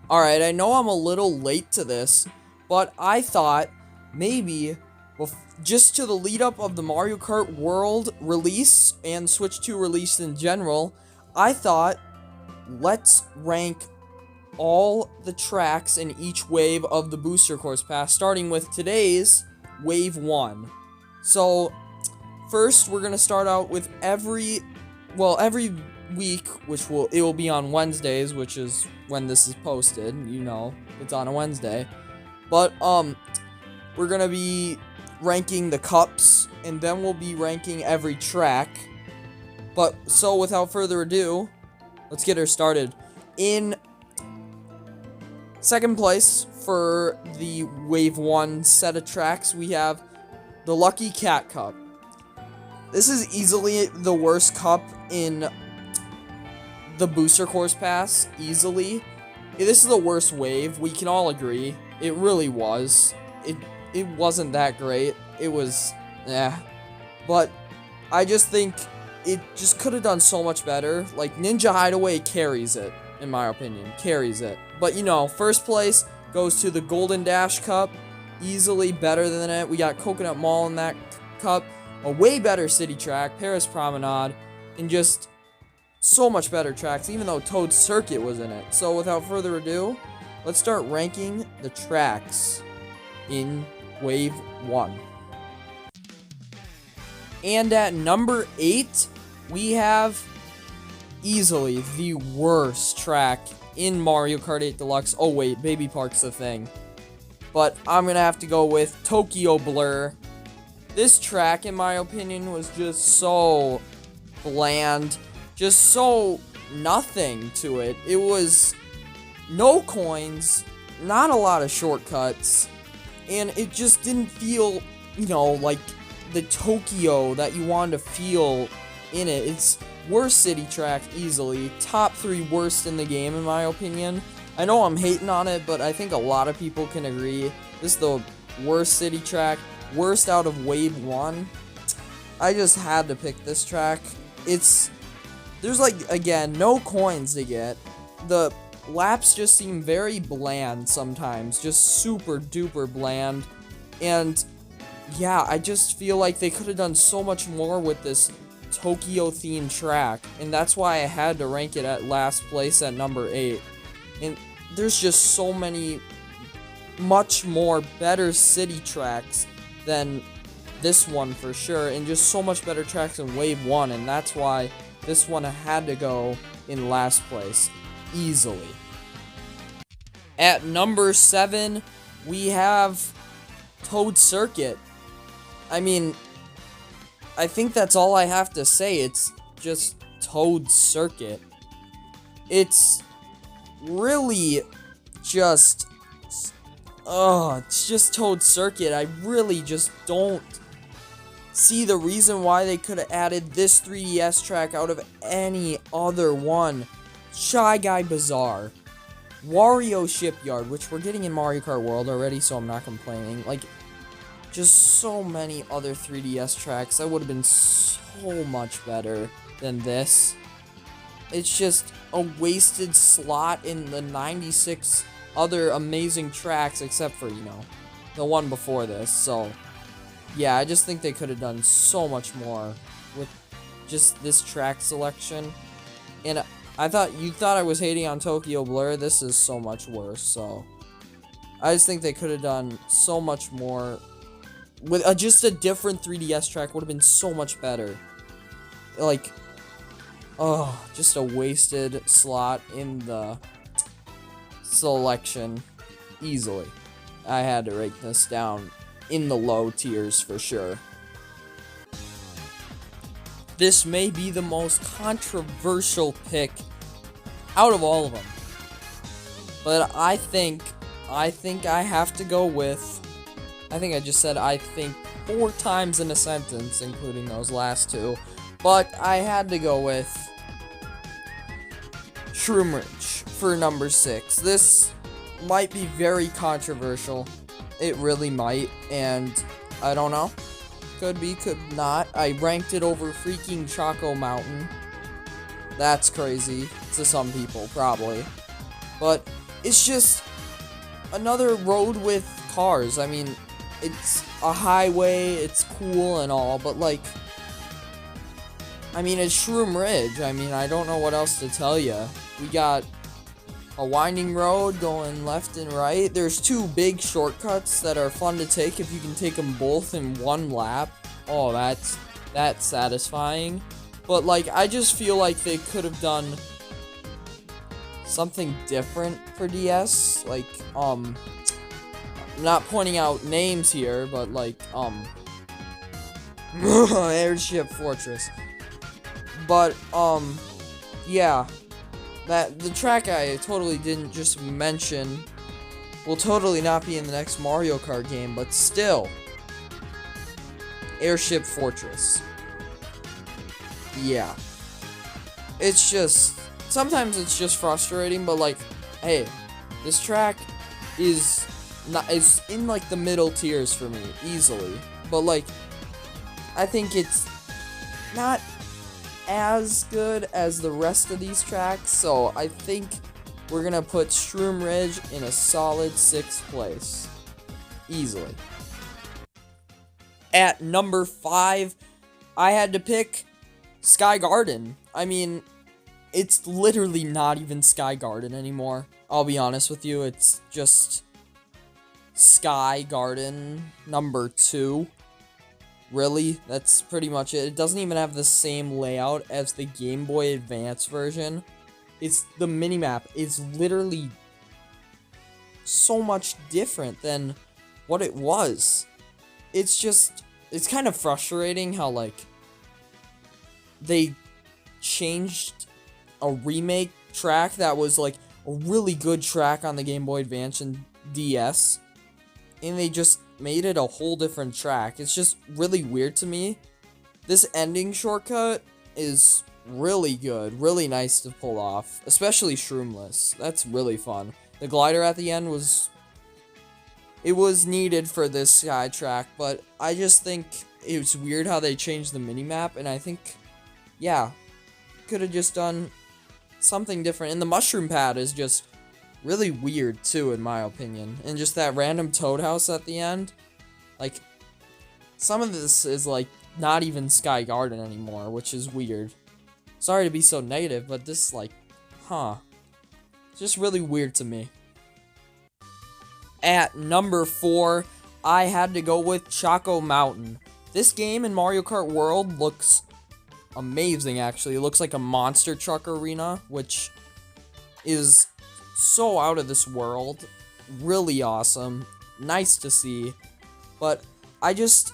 Alright, I know I'm a little late to this, but I thought maybe just to the lead up of the Mario Kart World release and Switch 2 release in general, I thought let's rank all the tracks in each wave of the Booster Course Pass, starting with today's Wave 1. So, first, we're going to start out with every week, it will be on Wednesdays, which is when this is posted, it's on a Wednesday. But, we're going to be ranking the cups, and then we'll be ranking every track. But, so without further ado, let's get her started. In second place for the Wave 1 set of tracks, we have the Lucky Cat Cup. This is easily the worst cup in the Booster Course Pass, easily. This is the worst wave, we can all agree. It really was. It wasn't that great. It was, But I just think it just could have done so much better. Like, Ninja Hideaway carries it, in my opinion. Carries it. But, first place goes to the Golden Dash Cup. Easily better than it. We got Coconut Mall in that cup. A way better city track, Paris Promenade, and just so much better tracks, even though Toad Circuit was in it. So, without further ado, let's start ranking the tracks in Wave 1. And at number 8, we have easily the worst track in Mario Kart 8 Deluxe. Oh wait, Baby Park's a thing. But I'm going to have to go with Tokyo Blur. This track, in my opinion, was just so bland. Just so nothing to it. It was no coins, not a lot of shortcuts, and it just didn't feel, like the Tokyo that you wanted to feel in it. It's worst city track, easily. Top 3 worst in the game, in my opinion. I know I'm hating on it, but I think a lot of people can agree. This is the worst city track, worst out of Wave 1. I just had to pick this track. There's again, no coins to get. The laps just seem very bland sometimes, just super duper bland. And yeah, I just feel like they could have done so much more with this Tokyo themed track, and that's why I had to rank it at last place at number 8. And there's just so many much more better city tracks than this one for sure, and just so much better tracks in Wave 1, and that's why this one had to go in last place, easily. At number 7, we have Toad Circuit. I mean, I think that's all I have to say. It's just Toad Circuit. It's really just, it's just Toad Circuit. I really just don't see the reason why they could have added this 3DS track out of any other one. Shy Guy Bazaar, Wario Shipyard, which we're getting in Mario Kart World already, so I'm not complaining. Like, just so many other 3DS tracks that would have been so much better than this. It's just a wasted slot in the 96 other amazing tracks, except for, the one before this. So, yeah, I just think they could have done so much more with just this track selection. And you thought I was hating on Tokyo Blur. This is so much worse, so I just think they could have done so much more. With just a different 3DS track would have been so much better. Like, just a wasted slot in the selection. Easily. I had to rate this down in the low tiers for sure. This may be the most controversial pick out of all of them. But I think I have to go with, I think I just said I think 4 times in a sentence, including those last 2. But I had to go with Shroom Ridge for number 6. This might be very controversial. It really might, and I don't know. Could be, could not. I ranked it over freaking Choco Mountain. That's crazy to some people, probably. But it's just another road with cars. I mean, it's a highway, it's cool and all, but like, I mean, it's Shroom Ridge. I mean, I don't know what else to tell you. We got a winding road going left and right. There's two big shortcuts that are fun to take if you can take them both in one lap. Oh, that's satisfying. But like, I just feel like they could have done something different for DS. Like, I'm not pointing out names here, but like, Airship Fortress. But, yeah. The track I totally didn't just mention will totally not be in the next Mario Kart game, but still. Airship Fortress. Yeah. It's just, sometimes it's just frustrating, but like, hey, this track is in like the middle tiers for me, easily. But like, I think it's not as good as the rest of these tracks, so I think we're gonna put Shroom Ridge in a solid 6th place. Easily. At number 5, I had to pick Sky Garden. I mean, it's literally not even Sky Garden anymore. I'll be honest with you, it's just Sky Garden number 2. Really, that's pretty much it. It doesn't even have the same layout as the Game Boy Advance version. It's the minimap is literally so much different than what it was. It's kind of frustrating how like they changed a remake track that was like a really good track on the Game Boy Advance and DS, and they just made it a whole different track. It's just really weird to me. This ending shortcut is really good, really nice to pull off, especially Shroomless. That's really fun. The glider at the end was needed for this sky track, but I just think it was weird how they changed the minimap, and I think, yeah, could have just done something different. And the mushroom pad is just really weird too, in my opinion. And just that random Toad House at the end, like, some of this is like not even Sky Garden anymore, which is weird. Sorry to be so negative, but this, like, it's just really weird to me. At number 4, I had to go with Choco Mountain. This game in Mario Kart World looks amazing, actually. It looks like a monster truck arena, which is so out of this world. Really awesome. Nice to see. But I just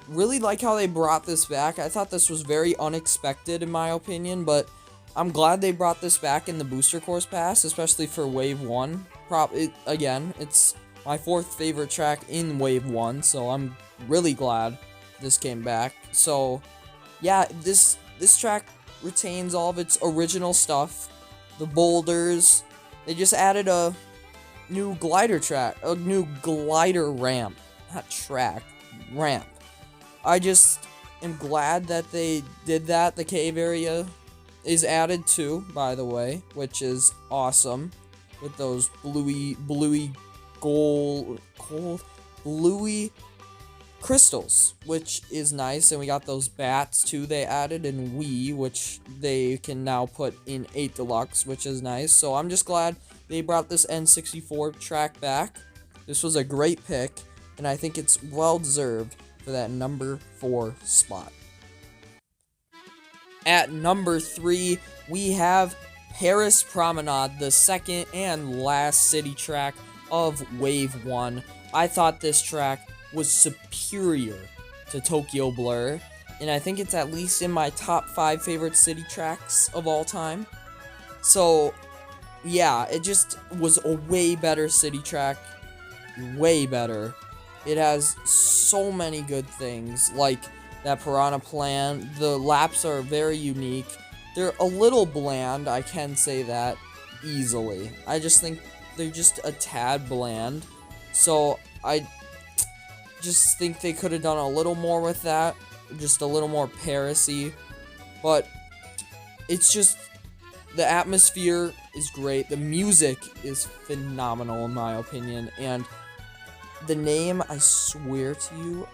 really like how they brought this back. I thought this was very unexpected, in my opinion, but I'm glad they brought this back in the Booster Course Pass, especially for Wave 1. Again, it's my 4th favorite track in Wave 1, so I'm really glad this came back. So, yeah, this track retains all of its original stuff. The boulders. They just added a new glider ramp. Not track, ramp. I just am glad that they did that. The cave area is added too, by the way, which is awesome. With those bluey crystals, which is nice. And we got those bats too they added in Wii, which they can now put in 8 Deluxe, which is nice. So I'm just glad they brought this N64 track back. This was a great pick, and I think it's well deserved for that number 4 spot. At number 3, we have Paris Promenade, the second and last city track of Wave 1. I thought this track was superior to Tokyo Blur, and I think it's at least in my top 5 favorite city tracks of all time. So, yeah, it just was a way better city track. Way better. It has so many good things, like that Piranha Plant. The laps are very unique. They're a little bland, I can say that easily. I just think they're just a tad bland. So I just think they could have done a little more with that. Just a little more Paris-y. But it's just, the atmosphere is great. The music is phenomenal in my opinion, and the name, I swear to you,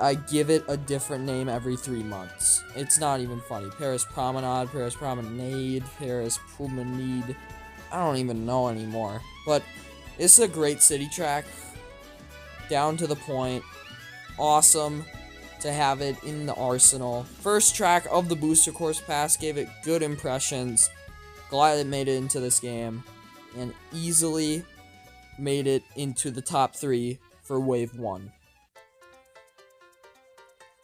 I give it a different name every 3 months. It's not even funny. Paris Promenade, Paris Promenade, Paris Promenade. I don't even know anymore. But it's a great city track. Down to the point. Awesome to have it in the arsenal. First track of the Booster Course Pass, gave it good impressions. Glad it made it into this game. And easily made it into the top 3 for Wave 1.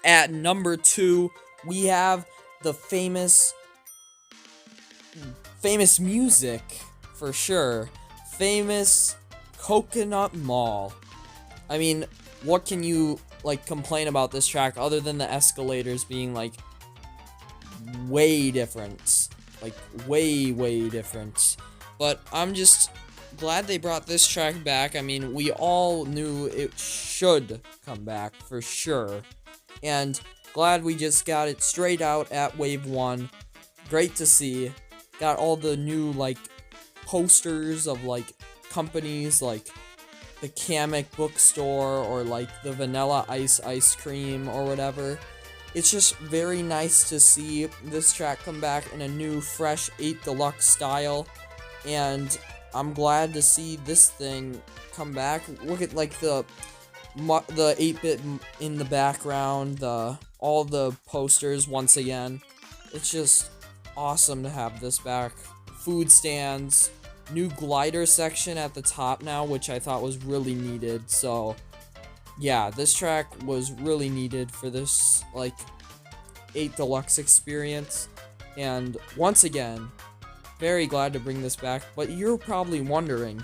At number 2, we have the famous music, for sure. Famous Coconut Mall. I mean, what can you, like, complain about this track other than the escalators being, like, way different. Like, way different. But I'm just glad they brought this track back. I mean, we all knew it should come back, for sure. And glad we just got it straight out at Wave 1. Great to see. Got all the new, like, posters of, like, companies, like the Kamek bookstore, or, like, the Vanilla ice cream, or whatever. It's just very nice to see this track come back in a new, fresh 8 Deluxe style. And I'm glad to see this thing come back. Look at, like, the 8-bit in the background, all the posters once again. It's just awesome to have this back. Food stands, new glider section at the top now, which I thought was really needed. So yeah, this track was really needed for this, like, 8 Deluxe experience. And once again, very glad to bring this back. But you're probably wondering,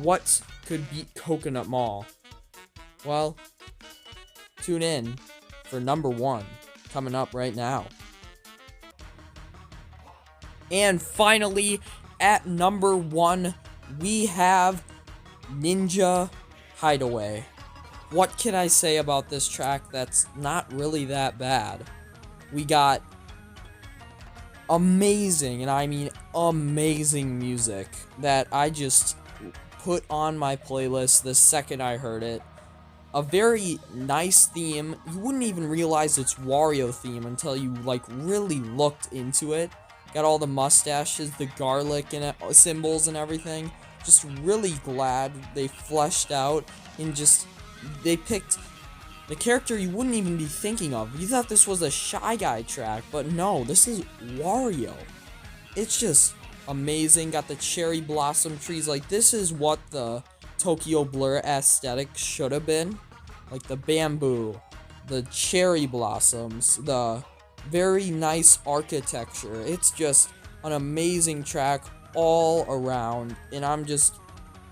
what could beat Coconut Mall? Well, tune in for number 1, coming up right now. And finally, at number 1, we have Ninja Hideaway. What can I say about this track that's not really that bad? We got amazing, and I mean amazing music that I just put on my playlist the second I heard it. A very nice theme. You wouldn't even realize it's Wario theme until you, like, really looked into it. Got all the mustaches, the garlic and symbols and everything. Just really glad they fleshed out and just, they picked the character you wouldn't even be thinking of. You thought this was a Shy Guy track, but no, this is Wario. It's just amazing. Got the cherry blossom trees. Like, this is what the Tokyo Blur aesthetic should have been. Like the bamboo, the cherry blossoms, the very nice architecture. It's just an amazing track all around, and I'm just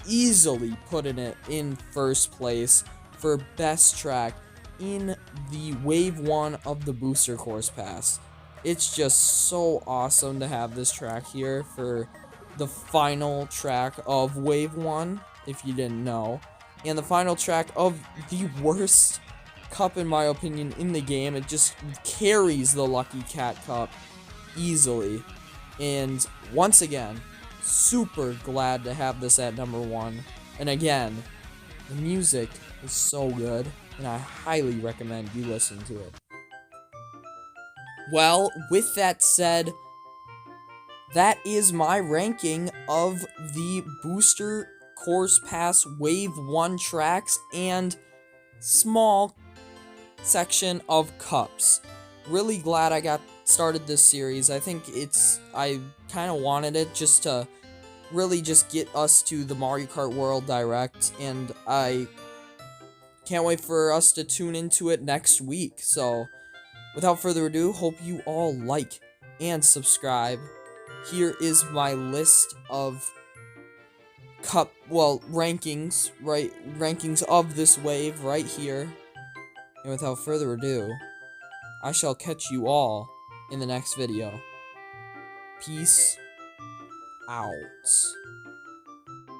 easily putting it in first place for best track in the Wave 1 of the Booster Course Pass. It's just so awesome to have this track here for the final track of Wave 1, if you didn't know. And the final track of the worst cup, in my opinion, in the game. It just carries the Lucky Cat Cup easily. And once again, super glad to have this at number 1. And again, the music is so good, and I highly recommend you listen to it. Well, with that said, that is my ranking of the Booster Course Pass Wave 1 tracks and small section of cups. Really glad I got started this series. I think I kind of wanted it just to really just get us to the Mario Kart World Direct, and I can't wait for us to tune into it next week. So, without further ado, hope you all like and subscribe. Here is my list of rankings, right? Rankings of this wave right here. And without further ado, I shall catch you all in the next video. Peace out.